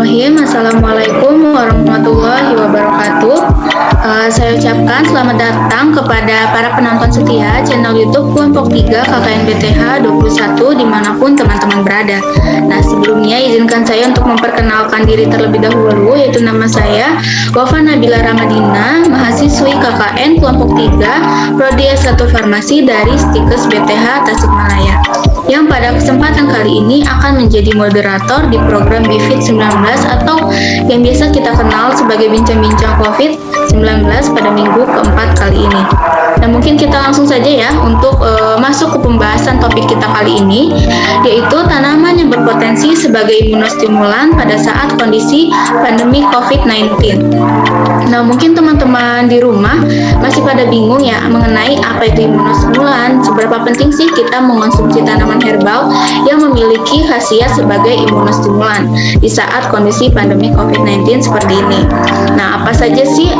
Bismillahirrahmanirrahim. Assalamualaikum warahmatullahi wabarakatuh. Saya ucapkan selamat datang kepada para penonton setia channel YouTube Kelompok 3 KKN BTH 21 dimanapun teman-teman berada. Nah, sebelumnya izinkan saya untuk memperkenalkan diri terlebih dahulu, yaitu nama saya Wafa Nabila Ramadina, mahasiswi KKN Kelompok 3 Prodi S1 Farmasi dari Stikes BTH Tasikmalaya, yang pada kesempatan kali ini akan menjadi moderator di program BIFIT 19 atau yang biasa kita kenal sebagai bincang-bincang COVID-19 pada minggu keempat kali ini. Nah, mungkin kita langsung saja ya untuk masuk ke pembahasan topik kita kali ini, yaitu tanaman yang berpotensi sebagai imunostimulan pada saat kondisi pandemi COVID-19. Nah, mungkin teman-teman di rumah masih pada bingung ya mengenai apa itu imunostimulan, seberapa penting sih kita mengonsumsi tanaman herbal yang memiliki khasiat sebagai imunostimulan di saat kondisi pandemi COVID-19 seperti ini. Nah, apa saja sih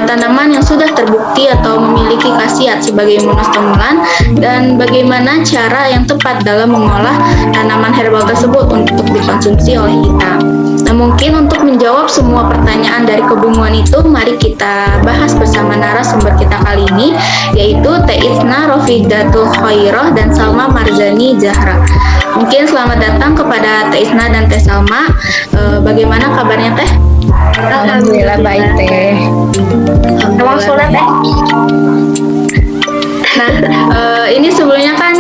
tanaman yang sudah terbukti atau memiliki khasiat sebagai imunostimulan, dan bagaimana cara yang tepat dalam mengolah tanaman herbal tersebut untuk dikonsumsi oleh kita. Nah, mungkin untuk menjawab semua pertanyaan dari kebingungan itu, mari kita bahas bersama narasumber kita kali ini, yaitu Teh Isna Rofidatul Khairah dan Salma Marzani Zahra. Mungkin selamat datang kepada Teh Isna dan Teh Salma. Bagaimana kabarnya Teh? Alhamdulillah baik Teh. Selamat sholat Teh. Nah, ini sebelumnya kan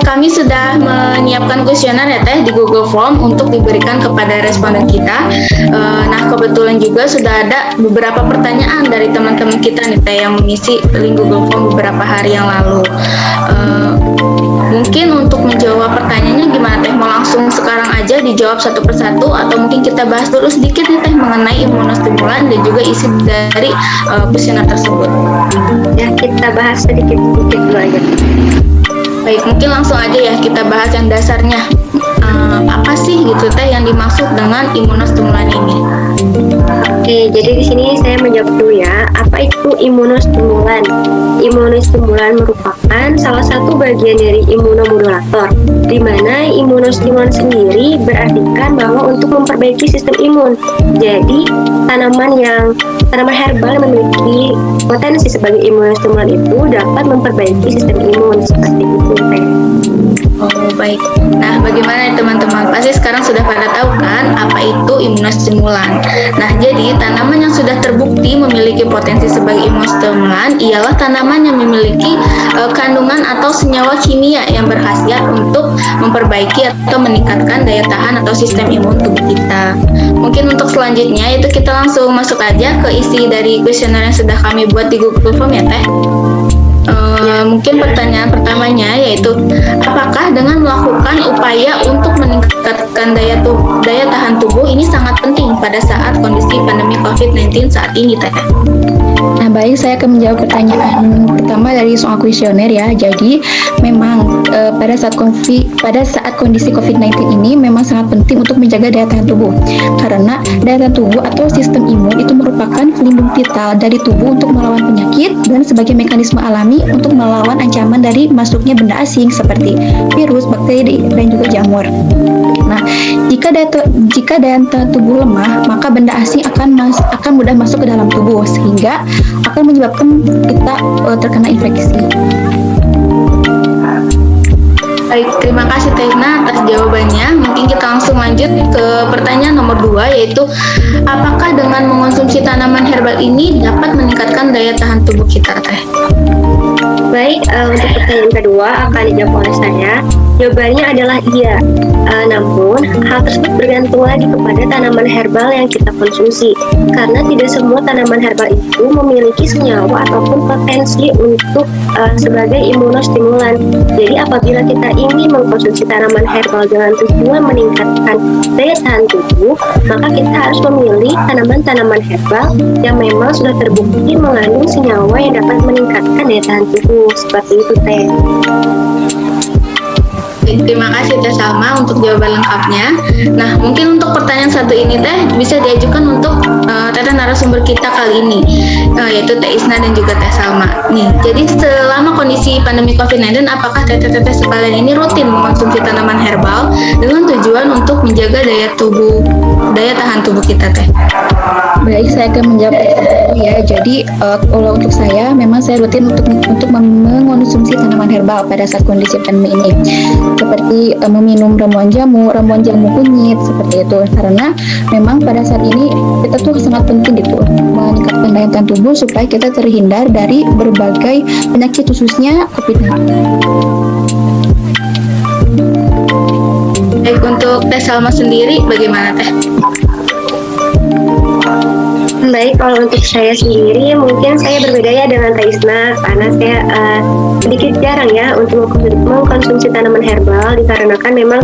kami sudah menyiapkan kuesioner ya Teh di Google Form untuk diberikan kepada responden kita. Nah, kebetulan juga sudah ada beberapa pertanyaan dari teman-teman kita nih Teh yang mengisi link Google Form beberapa hari yang lalu. Mungkin untuk menjawab pertanyaannya gimana Teh? Mau langsung sekarang aja dijawab satu persatu, atau mungkin kita bahas dulu sedikit nih Teh mengenai imunostimulan dan juga isi dari kuesioner tersebut? Ya, kita bahas sedikit-sedikit dulu aja. Baik, mungkin langsung aja ya kita bahas yang dasarnya. Apa sih gitu Teh yang dimaksud dengan imunostimulan ini? Oke, jadi di sini saya menjawab dulu ya. Apa itu imunostimulan? Imunostimulan merupakan salah satu bagian dari imunomodulator, di mana imunostimulan sendiri berartikan bahwa untuk memperbaiki sistem imun. Jadi, tanaman herbal yang memiliki potensi sebagai imunostimulan itu dapat memperbaiki sistem imun seperti itu, Teh. Oh, baik. Nah, bagaimana teman-teman? Pasti sekarang sudah pada tahu kan apa itu imunostimulan. Nah, jadi tanaman yang sudah terbukti memiliki potensi sebagai imunostimulan ialah tanaman yang memiliki kandungan atau senyawa kimia yang berkhasiat untuk memperbaiki atau meningkatkan daya tahan atau sistem imun tubuh kita. Mungkin untuk selanjutnya itu kita langsung masuk aja ke isi dari kuesioner yang sudah kami buat di Google Form ya Teh. Mungkin pertanyaan pertamanya yaitu, apakah dengan melakukan upaya untuk meningkatkan daya tahan tubuh ini sangat penting pada saat kondisi pandemi COVID-19 saat ini Teh? Nah, baik, saya akan menjawab pertanyaan pertama dari soal kuesioner ya. Jadi, memang pada saat kondisi COVID-19 ini memang sangat penting untuk menjaga daya tahan tubuh. Karena daya tahan tubuh atau sistem imun itu merupakan pelindung vital dari tubuh untuk melawan penyakit dan sebagai mekanisme alami untuk melawan ancaman dari masuknya benda asing seperti virus, bakteri, dan juga jamur. Nah, jika daya tahan tubuh lemah, maka benda asing akan mudah masuk ke dalam tubuh sehingga akan menyebabkan kita terkena infeksi. Baik, terima kasih Teh Isna atas jawabannya. Mungkin kita langsung lanjut ke pertanyaan nomor 2, yaitu apakah dengan mengonsumsi tanaman herbal ini dapat meningkatkan daya tahan tubuh kita Teh? Baik, untuk pertanyaan kedua akan dijawab oleh saya. Jawabannya adalah iya. Namun, hal tersebut bergantung lagi kepada tanaman herbal yang kita konsumsi. Karena tidak semua tanaman herbal itu memiliki senyawa ataupun potensi untuk sebagai imunostimulan. Jadi, apabila kita ingin mengkonsumsi tanaman herbal dengan tujuan meningkatkan daya tahan tubuh, maka kita harus memilih tanaman-tanaman herbal yang memang sudah terbukti mengandung senyawa yang dapat meningkatkan daya tahan tubuh. Seperti itu Teh. Baik, terima kasih Teh Salma untuk jawaban lengkapnya. Nah, mungkin untuk pertanyaan satu ini Teh bisa diajukan untuk Teteh narasumber kita kali ini, yaitu Teh Isna dan juga Teh Salma. Nih, jadi selama kondisi pandemi COVID-19, apakah Teteh-teteh sekalian ini rutin mengkonsumsi tanaman herbal dengan tujuan untuk menjaga daya tahan tubuh kita Teh? Baik, saya akan menjawab pertanyaan ya. Jadi kalau untuk saya, memang saya rutin untuk mengonsumsi tanaman herbal pada saat kondisi pandemi ini, seperti meminum ramuan jamu kunyit seperti itu. Karena memang pada saat ini kita tuh sangat penting gitu meningkatkan daya tahan tubuh supaya kita terhindar dari berbagai penyakit khususnya COVID-19. Baik, untuk Teh Salma sendiri bagaimana Teh? Baik, kalau untuk saya sendiri mungkin saya berbeda ya dengan Teh Isna, karena saya sedikit jarang ya untuk mengkonsumsi tanaman herbal, dikarenakan memang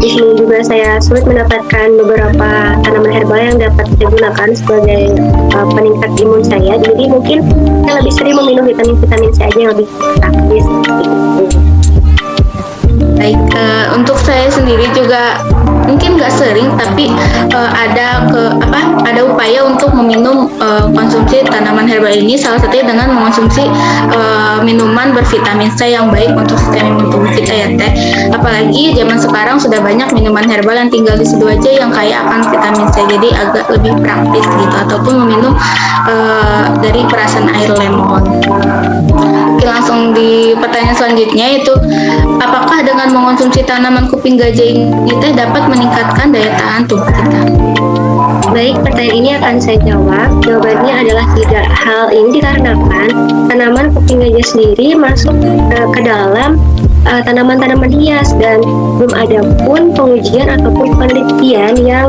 di sini juga saya sulit mendapatkan beberapa tanaman herbal yang dapat saya gunakan sebagai peningkat imun saya. Jadi mungkin saya lebih sering meminum vitamin C aja yang lebih praktis. Baik, untuk saya sendiri juga mungkin nggak sering, tapi ada upaya untuk meminum konsumsi tanaman herbal ini, salah satunya dengan mengonsumsi minuman bervitamin C yang baik untuk sistem imun tubuh kita ya Teh. Apalagi zaman sekarang sudah banyak minuman herbal yang tinggal diseduh aja yang kaya akan vitamin C, jadi agak lebih praktis gitu, ataupun meminum dari perasan air lemon. Oke, langsung di pertanyaan selanjutnya, yaitu apakah dengan mengonsumsi tanaman kuping gajah ini Teh dapat meningkatkan daya tahan tubuh kita? Baik, pertanyaan ini akan saya jawab. Jawabannya adalah tidak. Hal ini dikarenakan tanaman kuping gajah sendiri masuk ke dalam tanaman-tanaman hias, dan belum ada pun pengujian ataupun penelitian yang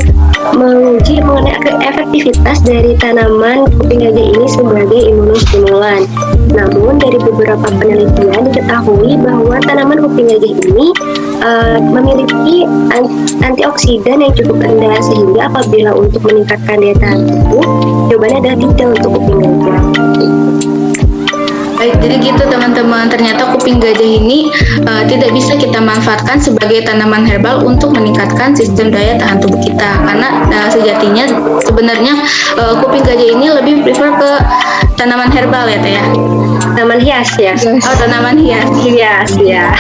menguji mengenai efektivitas dari tanaman kuping gajah ini sebagai imunostimulan. Namun dari beberapa penelitian diketahui bahwa tanaman kuping gajah ini memiliki antioksidan yang cukup rendah, sehingga apabila untuk meningkatkan daya tahan tubuh, jawabannya adalah tidak untuk kuping gajah. Baik, jadi gitu teman-teman, ternyata kuping gajah ini tidak bisa kita manfaatkan sebagai tanaman herbal untuk meningkatkan sistem daya tahan tubuh kita, karena sejatinya sebenarnya kuping gajah ini lebih prefer ke tanaman herbal ya Teh ya? Tanaman hias ya? Oh, tanaman hias. Hias ya.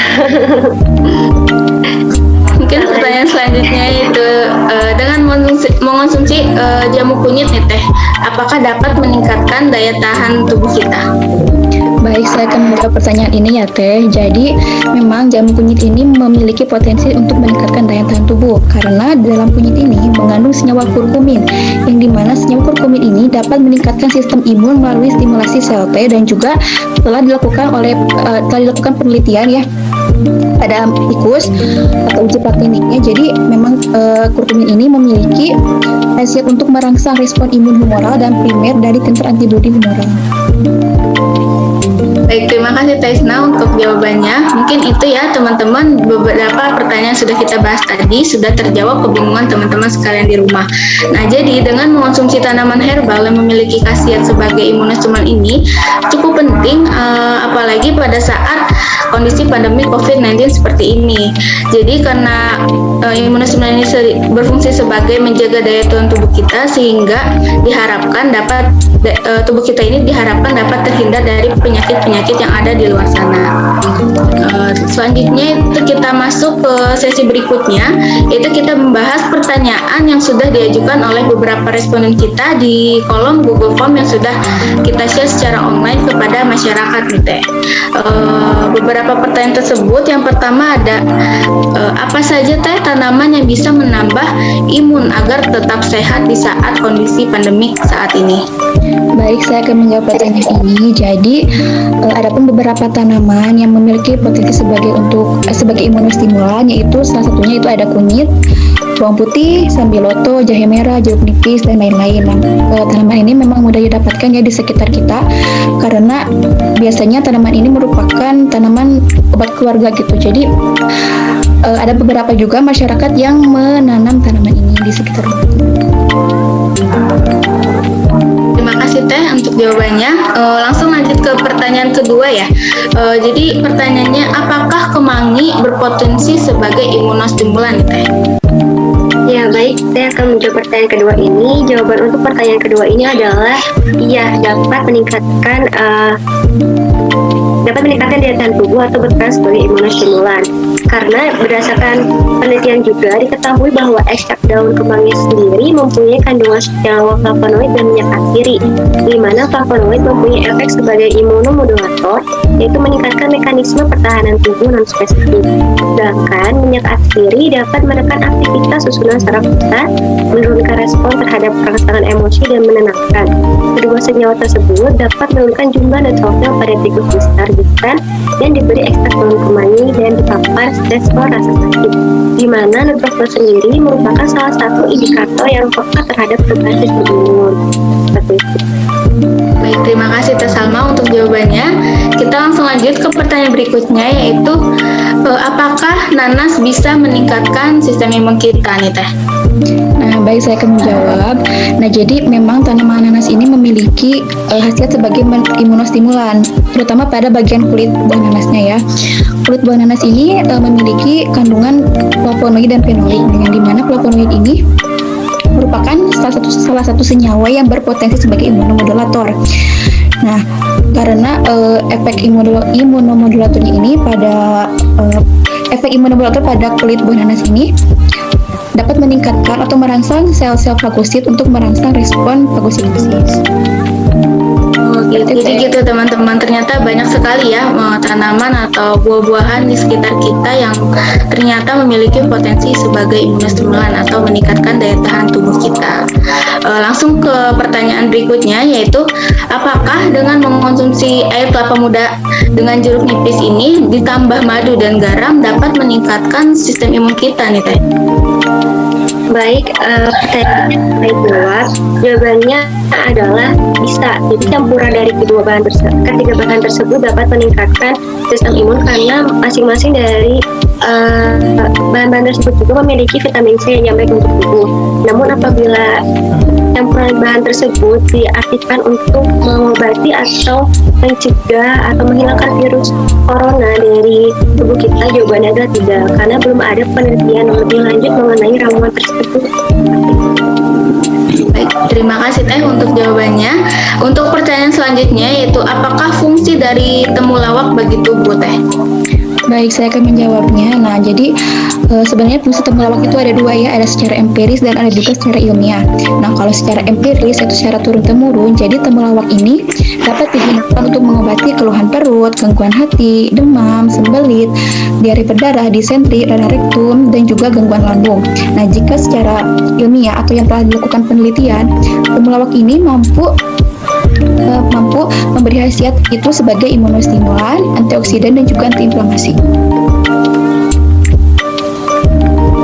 Mungkin pertanyaan selanjutnya itu dengan mengonsumsi jamu kunyit nih Teh, apakah dapat meningkatkan daya tahan tubuh kita? Baik, saya akan menjawab pertanyaan ini ya Teh. Jadi memang jamu kunyit ini memiliki potensi untuk meningkatkan daya tahan tubuh, karena dalam kunyit ini mengandung senyawa kurkumin, yang dimana senyawa kurkumin ini dapat meningkatkan sistem imun melalui stimulasi sel T, dan juga telah dilakukan penelitian ya pada tikus atau uji prakliniknya. Jadi memang kurkumin ini memiliki khasiat untuk merangsang respon imun humoral dan primer dari tensor antibodi humoral. Baik, terima kasih Teh Isna untuk jawabannya. Mungkin itu ya teman-teman, beberapa pertanyaan sudah kita bahas tadi sudah terjawab kebingungan teman-teman sekalian di rumah. Nah, jadi dengan mengonsumsi tanaman herbal yang memiliki khasiat sebagai imunostimulan ini cukup penting, apalagi pada saat kondisi pandemi COVID-19 seperti ini. Jadi karena imunostimulan ini berfungsi sebagai menjaga daya tahan tubuh kita, sehingga diharapkan tubuh kita ini diharapkan dapat terhindar dari penyakit-penyakit yang ada di luar sana. Selanjutnya itu kita masuk ke sesi berikutnya, yaitu kita membahas pertanyaan yang sudah diajukan oleh beberapa responden kita di kolom Google Form yang sudah kita share secara online kepada masyarakat nih Teh. Beberapa pertanyaan tersebut, yang pertama ada apa saja Teh tanaman yang bisa menambah imun agar tetap sehat di saat kondisi pandemik saat ini? Baik, saya akan menjawab pertanyaan ini. Jadi adapun beberapa tanaman yang memiliki potensi sebagai imunostimulan, yaitu salah satunya itu ada kunyit, bawang putih, sambiloto, jahe merah, jeruk nipis, dan lain-lain. Nah, tanaman ini memang mudah didapatkan ya di sekitar kita, karena biasanya tanaman ini merupakan tanaman obat keluarga gitu. Jadi ada beberapa juga masyarakat yang menanam tanaman ini di sekitar rumah. Terima kasih Teh untuk jawabannya. Langsung lanjut ke pertanyaan kedua ya. Jadi pertanyaannya, apakah kemangi berpotensi sebagai imunostimulan nih Teh? Ya baik, saya akan menjawab pertanyaan kedua ini. Jawaban untuk pertanyaan kedua ini adalah iya, dapat meningkatkan daya tahan tubuh atau berperan sebagai imunostimulan. Karena berdasarkan penelitian juga diketahui bahwa ekstrak daun kemangi sendiri mempunyai kandungan senyawa flavonoid dan minyak atsiri, di mana flavonoid mempunyai efek sebagai imunomodulator, yaitu meningkatkan mekanisme pertahanan tubuh non-spesifik. Sedangkan minyak atsiri dapat menekan aktivitas susunan saraf kita, menurunkan respon terhadap rangsangan emosi dan menenangkan. Kedua senyawa tersebut dapat menurunkan jumlah neutrophil pada tikus besar bukan yang diberi ekstrak daun kemangi dan dipapar respon rasa sakit, di mana neutrophil sendiri merupakan salah satu indikator yang peka terhadap perubahan sistem imun. Seperti itu. Baik, terima kasih Teh Salma untuk jawabannya. Kita langsung lanjut ke pertanyaan berikutnya, yaitu apakah nanas bisa meningkatkan sistem imun kita nih Teh? Nah, baik, saya akan menjawab. Nah, jadi memang tanaman nanas ini memiliki khasiat sebagai imunostimulan, terutama pada bagian kulit buah nanasnya ya. Kulit buah nanas ini memiliki kandungan flavonoid dan fenolik, yang dimana flavonoid ini merupakan salah satu senyawa yang berpotensi sebagai imunomodulator. Nah, karena efek imunomodulatornya ini efek imunomodulator pada kulit buah nanas ini dapat meningkatkan atau merangsang sel-sel fagosit untuk merangsang respon fagositosis. Jadi gitu teman-teman, ternyata banyak sekali ya tanaman atau buah-buahan di sekitar kita yang ternyata memiliki potensi sebagai imunostimulan atau meningkatkan daya tahan tubuh kita. Langsung ke pertanyaan berikutnya, yaitu apakah dengan mengkonsumsi air kelapa muda dengan jeruk nipis ini ditambah madu dan garam dapat meningkatkan sistem imun kita nih Teh? Baik, saya jawab. Jawabannya adalah bisa. Jadi campuran dari ketiga bahan tersebut dapat meningkatkan sistem imun karena masing-masing dari bahan-bahan tersebut juga memiliki vitamin C yang baik untuk tubuh. Namun apabila campuran bahan tersebut diartikan untuk mengobati atau mencegah atau menghilangkan virus corona dari tubuh kita, jawabannya adalah tidak, karena belum ada penelitian yang lebih lanjut mengenai ramuan tersebut. Baik, terima kasih Teh untuk jawabannya. Untuk pertanyaan selanjutnya, yaitu apakah fungsi dari temulawak bagi tubuh Teh? Baik, saya akan menjawabnya. Nah, jadi sebenarnya fungsi temulawak itu ada dua ya, ada secara empiris dan ada juga secara ilmiah. Nah, kalau secara empiris itu secara turun-temurun, jadi temulawak ini dapat digunakan untuk mengobati keluhan perut, gangguan hati, demam, sembelit, diare berdarah, disentri, radang rektum, dan juga gangguan lambung. Nah, jika secara ilmiah atau yang telah dilakukan penelitian, temulawak ini mampu memberi khasiat itu sebagai imunostimulan, antioksidan, dan juga antiinflamasi.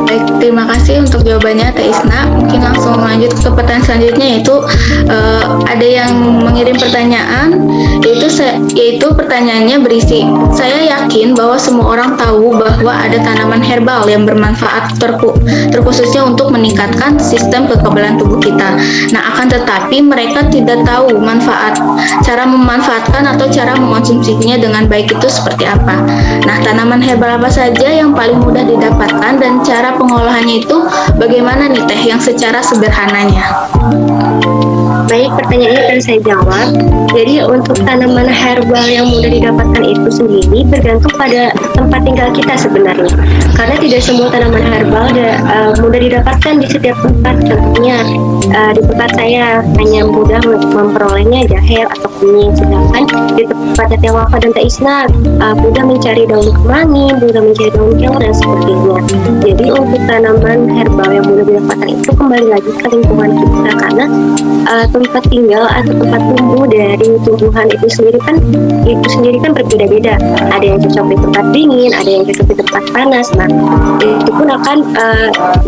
Baik, terima kasih untuk jawabannya Teh Isna. Mungkin langsung lanjut ke pertanyaan selanjutnya, yaitu ada yang mengirim pertanyaan, yaitu pertanyaannya berisi, saya yakin bahwa semua orang tahu bahwa ada tanaman herbal yang bermanfaat terkhususnya untuk meningkatkan sistem kekebalan tubuh kita. Nah, akan tetapi mereka tidak tahu cara memanfaatkan atau cara mengonsumsinya dengan baik itu seperti apa. Nah, tanaman herbal apa saja yang paling mudah didapatkan dan cara pengolahannya itu bagaimana nih Teh yang secara sederhananya? Baik, pertanyaannya akan saya jawab. Jadi untuk tanaman herbal yang mudah didapatkan itu sendiri bergantung pada tempat tinggal kita sebenarnya. Karena tidak semua tanaman herbal mudah didapatkan di setiap tempat. Contohnya di tempat saya hanya mudah memperolehnya jahe atau kunyit, sedangkan di tempatnya Teh Wafa dan Teh Isna mudah mencari daun kemangi, mudah mencari daun kelor dan sebagainya. Jadi untuk tanaman herbal yang mudah didapatkan itu kembali lagi ke lingkungan kita, karena tempat tinggal atau tempat tumbuh dari tumbuhan itu sendiri kan berbeda-beda. Ada yang cocok di tempat dingin, ada yang cocok di tempat panas. Nah, itu pun akan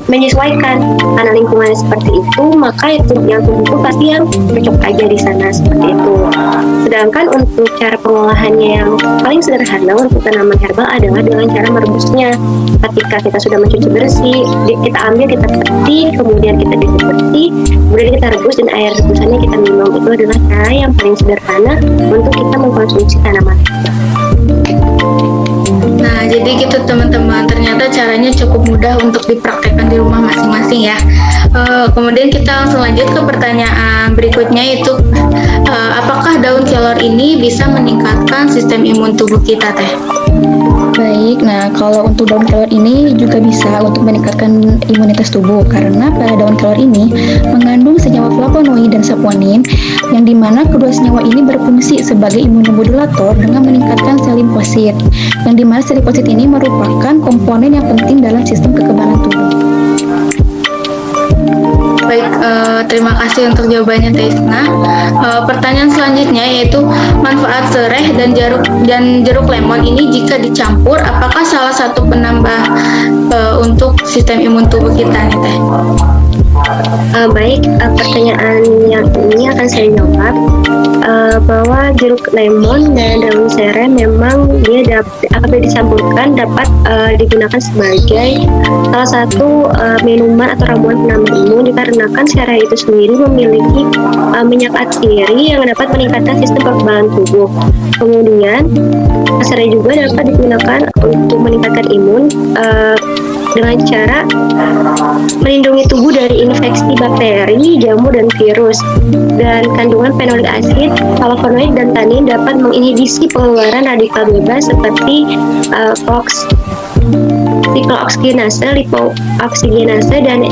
menyesuaikan karena lingkungannya seperti itu, maka yang tumbuh itu pasti yang cocok aja di sana seperti itu. Sedangkan untuk cara pengolahannya yang paling sederhana untuk tanaman herbal adalah dengan cara merebusnya. Ketika kita sudah mencuci bersih, kita ambil, kita petik, kemudian kita cuci bersih, kemudian kita rebus dan air rebusannya kita kita minum. Itu adalah cara yang paling sederhana untuk kita mengkonsumsi tanaman. Nah, jadi gitu teman-teman, ternyata caranya cukup mudah untuk dipraktekkan di rumah masing-masing ya. Kemudian kita langsung lanjut ke pertanyaan berikutnya, yaitu apakah daun kelor ini bisa meningkatkan sistem imun tubuh kita, Teh? Baik, nah kalau untuk daun kelor ini juga bisa untuk meningkatkan imunitas tubuh karena pada daun kelor ini mengandung senyawa flavonoid dan saponin yang dimana kedua senyawa ini berfungsi sebagai imunomodulator dengan meningkatkan sel limfosit yang dimana sel limfosit ini merupakan komponen yang penting dalam sistem kekebalan tubuh. Baik, terima kasih untuk jawabannya Tesna. Pertanyaan selanjutnya yaitu manfaat serai dan jeruk lemon ini jika dicampur, apakah salah satu penambah untuk sistem imun tubuh kita nih Teh? Baik, pertanyaan yang ini akan saya jawab bahwa jeruk lemon dan daun serai memang dia apabila dicampurkan dapat digunakan sebagai salah satu minuman atau ramuan penambah imun dikarenakan serai itu sendiri memiliki minyak atsiri yang dapat meningkatkan sistem kekebalan tubuh. Kemudian serai juga dapat digunakan untuk meningkatkan imun dengan cara melindungi tubuh dari infeksi bakteri, jamur, dan virus. Dan kandungan fenolik asid, flavonoid, dan tanin dapat menginhibisi pengeluaran radikal bebas seperti siklooksinase, lipooksigenase, dan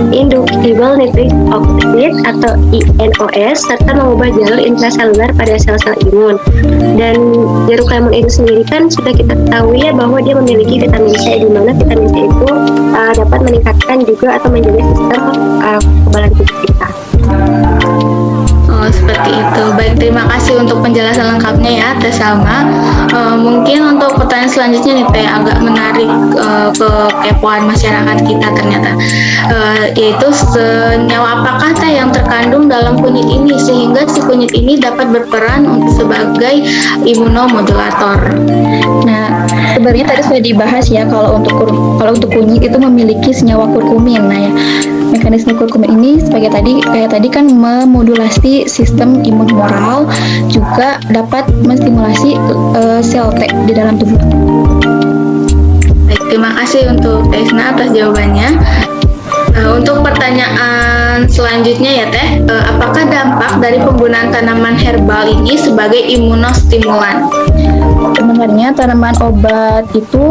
inducible nitric oxide atau INOS, serta mengubah jalur intraseluler pada sel-sel imun. Dan jeruk lemon itu sendiri kan sudah kita ketahui ya bahwa dia memiliki vitamin C, di mana vitamin C itu dapat meningkatkan juga atau menjaga sistem kekebalan tubuh kita. Oh, seperti itu. Baik, terima kasih untuk penjelasan lengkapnya ya, Teh Salma. Mungkin untuk pertanyaan selanjutnya nih, Teh, agak menarik kekepoan masyarakat kita ternyata. Yaitu senyawa apakah Teh yang terkandung dalam kunyit ini sehingga si kunyit ini dapat berperan sebagai imunomodulator? Nah, sebenarnya tadi sudah dibahas ya kalau untuk kunyit itu memiliki senyawa kurkumin. Nah, ya, mekanisme kurkumin ini kayak tadi kan memodulasi sistem imun humoral, juga dapat menstimulasi sel T di dalam tubuh. Baik, terima kasih untuk Tesna atas jawabannya. Untuk pertanyaan selanjutnya ya Teh, apakah dampak dari penggunaan tanaman herbal ini sebagai imunostimulan? Sebenarnya tanaman obat itu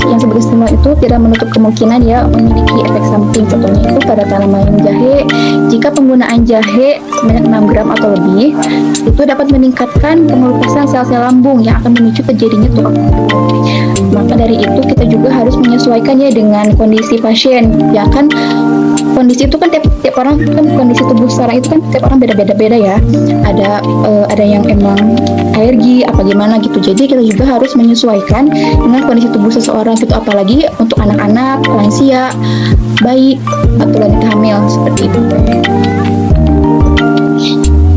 yang sebagai stimulan itu tidak menutup kemungkinan ya memiliki efek samping. Contohnya itu pada tanaman jahe, jika penggunaan jahe sebanyak 6 gram atau lebih, itu dapat meningkatkan pemelupasan sel-sel lambung yang akan memicu terjadinya tumor. Maka dari itu kita juga harus menyesuaikan ya dengan kondisi pasien. Ya kan kondisi itu kan tiap orang kan kondisi tubuh secara itu kan tiap orang beda-beda ya. Ada yang emang alergi apa gimana gitu. Jadi kita juga harus menyesuaikan dengan kondisi tubuh seseorang gitu, apalagi untuk anak-anak, lansia, bayi atau wanita hamil seperti itu.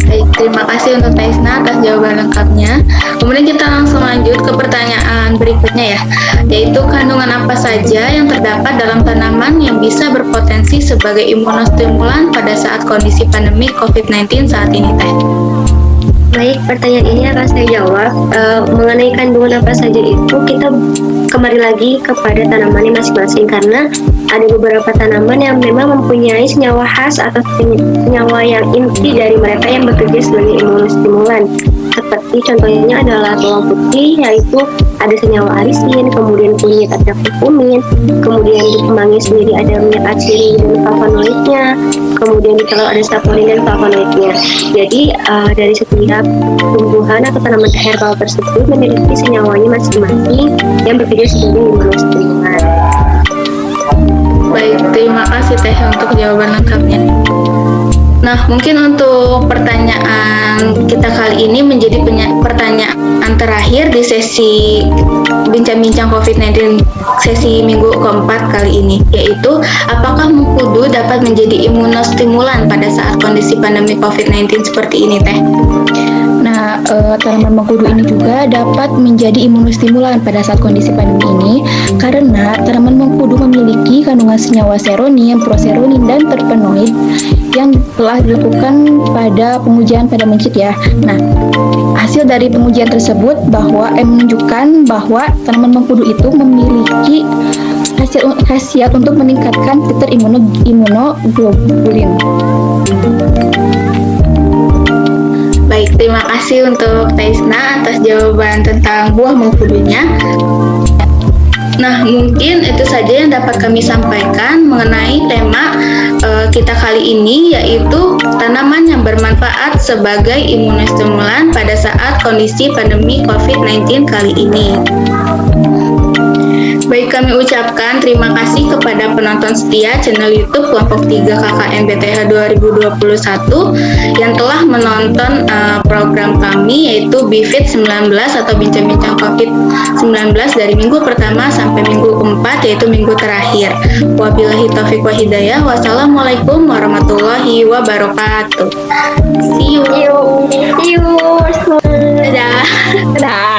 Baik, terima kasih untuk Taisna atas jawaban lengkapnya. Kemudian kita langsung lanjut ke pertanyaan berikutnya ya, yaitu kandungan apa saja yang terdapat dalam tanaman yang bisa berpotensi sebagai imunostimulan pada saat kondisi pandemi COVID-19 saat ini, Teh? Baik, pertanyaan ini akan saya jawab. Mengenai kandungan apa saja itu, kita kembali lagi kepada tanamannya masing-masing, karena ada beberapa tanaman yang memang mempunyai senyawa khas atau senyawa yang inti dari mereka yang bekerja sebagai imunostimulan. Seperti contohnya adalah bawang putih, yaitu ada senyawa alisin, kemudian kunyit ada kurkumin, kemudian di kemangi sendiri ada minyak atsiri dan flavonoidnya, kemudian di telur ada saponin dan flavonoidnya. Jadi dari setiap tumbuhan atau tanaman herbal tersebut memiliki senyawanya masing-masing yang bekerja sebagai imunostimulan. Baik, terima kasih Teh untuk jawaban lengkapnya. Nah, mungkin untuk pertanyaan kita kali ini menjadi pertanyaan terakhir di sesi bincang-bincang COVID-19 sesi minggu keempat kali ini, yaitu apakah mengkudu dapat menjadi imunostimulan pada saat kondisi pandemi COVID-19 seperti ini, Teh? Nah, tanaman mengkudu ini juga dapat menjadi imunostimulan pada saat kondisi pandemi ini karena tanaman mengkudu memiliki kandungan senyawa seronin, proseronin, dan terpenoid yang telah dilakukan pada pengujian pada masjid ya. Nah, hasil dari pengujian tersebut menunjukkan bahwa tanaman mengkudu itu memiliki khasiat untuk meningkatkan titer imunoglobulin. Baik, terima kasih untuk Taisna atas jawaban tentang buah mengkudunya. Nah, mungkin itu saja yang dapat kami sampaikan mengenai tema kita kali ini, yaitu tanaman yang bermanfaat sebagai imunostimulan pada saat kondisi pandemi COVID-19 kali ini. Baik, kami ucapkan terima kasih kepada penonton setia channel YouTube Kelompok 3 KKN BTH 2021 yang telah menonton program kami, yaitu BIFIT 19 atau Bincang-Bincang COVID-19 dari minggu pertama sampai minggu keempat, yaitu minggu terakhir. Wabillahi taufiq wa hidayah. Wassalamualaikum warahmatullahi wabarakatuh. See you. See you. Dadah. Dadah.